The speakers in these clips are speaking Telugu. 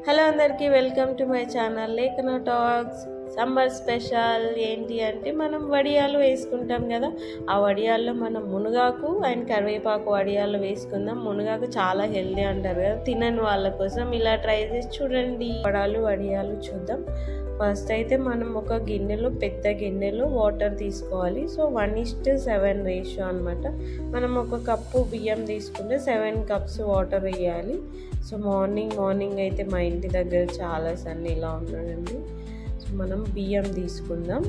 హలో అందరికీ వెల్కమ్ టు మై ఛానల్ లేఖన టాక్స్. సమ్మర్ స్పెషల్ ఏంటి అంటే మనం వడియాలు వేసుకుంటాం కదా. ఆ వడియాల్లో మనం మునగాకు అండ్ కరివేపాకు వడియాలు వేసుకుందాం. మునగాకు చాలా హెల్దీ అంటారు కదా, తినని వాళ్ళ కోసం ఇలా ట్రై చేసి చూడండి. వడియాలు చూద్దాం. ఫస్ట్ అయితే మనం ఒక గిన్నెలో, పెద్ద గిన్నెలో వాటర్ తీసుకోవాలి. సో 1:7 రేషియో అనమాట. మనం ఒక కప్పు బియ్యం తీసుకుంటే 7 కప్స్ వాటర్ వేయాలి. సో మార్నింగ్ అయితే మా ఇంటి దగ్గర చాలా సన్ ఇలా ఉన్నాడండి. సో మనం బియ్యం తీసుకుందాం.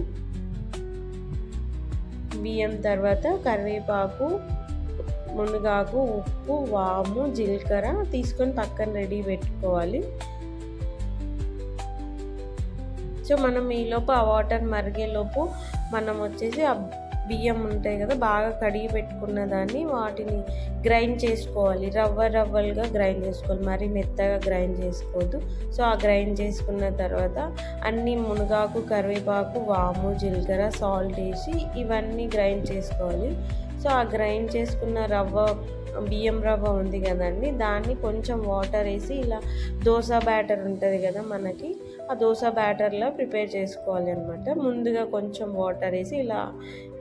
బియ్యం తర్వాత కరివేపాకు, మునగాకు, ఉప్పు, వాము, జీలకర్ర తీసుకొని పక్కన రెడీ పెట్టుకోవాలి. సో మనం ఈలోపు ఆ వాటర్ మరిగేలోపు మనం వచ్చేసి ఆ బియ్యం ఉంటాయి కదా, బాగా కడిగి పెట్టుకున్న దాన్ని వాటిని గ్రైండ్ చేసుకోవాలి. రవ్వలుగా గ్రైండ్ చేసుకోవాలి, మరీ మెత్తగా గ్రైండ్ చేసుకోవద్దు. సో ఆ గ్రైండ్ చేసుకున్న తర్వాత అన్నీ మునగాకు, కరివేపాకు, వాము, జీలకర్ర, సాల్ట్ వేసి ఇవన్నీ గ్రైండ్ చేసుకోవాలి. సో ఆ గ్రైండ్ చేసుకున్న బియ్యం రవ్వ ఉంది కదండి, దాన్ని కొంచెం వాటర్ వేసి ఇలా దోశ బ్యాటర్ ఉంటుంది కదా మనకి, ఆ దోశ బ్యాటర్లో ప్రిపేర్ చేసుకోవాలి అనమాట. ముందుగా కొంచెం వాటర్ వేసి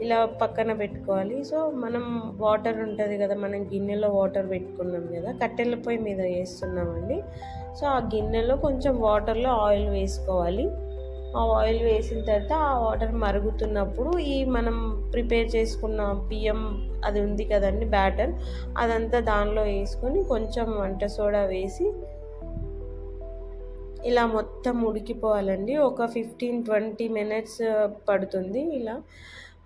ఇలా పక్కన పెట్టుకోవాలి. సో మనం వాటర్ ఉంటుంది కదా, మనం గిన్నెలో వాటర్ పెట్టుకున్నాం కదా, కట్టెల పొయ్యి మీద వేస్తున్నామండి. సో ఆ గిన్నెలో కొంచెం వాటర్లో ఆయిల్ వేసుకోవాలి. ఆ ఆయిల్ వేసిన తర్వాత ఆ వాటర్ మరుగుతున్నప్పుడు ఈ మనం ప్రిపేర్ చేసుకున్న బియ్యం అది ఉంది కదండి బ్యాటర్, అదంతా దానిలో వేసుకొని కొంచెం వంట సోడా వేసి ఇలా మొత్తం ఉడికిపోవాలండి. ఒక 15-20 మినిట్స్ పడుతుంది. ఇలా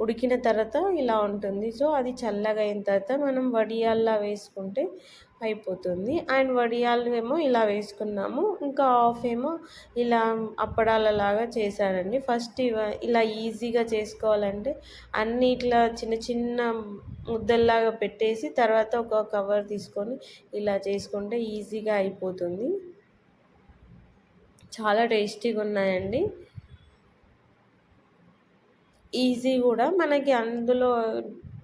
ఉడికిన తర్వాత ఇలా ఉంటుంది. సో అది చల్లగా అయిన తర్వాత మనం వడియాల్లా వేసుకుంటే అయిపోతుంది. అండ్ వడియాలు ఏమో ఇలా వేసుకున్నాము, ఇంకా హాఫ్ ఏమో ఇలా అప్పడాలలాగా చేశానండి. ఫస్ట్ ఇలా ఈజీగా చేసుకోవాలంటే అన్నీ ఇట్లా చిన్న చిన్న ముద్దల్లాగా పెట్టేసి తర్వాత ఒక కవర్ తీసుకొని ఇలా చేసుకుంటే ఈజీగా అయిపోతుంది. చాలా టేస్టీగా ఉన్నాయండి. ఈజీ కూడా మనకి. అందులో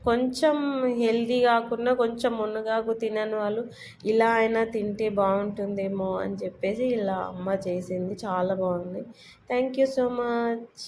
కొంచెం హెల్దీ కాకుండా కొంచెం మునగాకు తినని వాళ్ళు ఇలా అయినా తింటే బాగుంటుందేమో అని చెప్పేసి ఇలా అమ్మ చేసింది. చాలా బాగుంది. Thank you so much.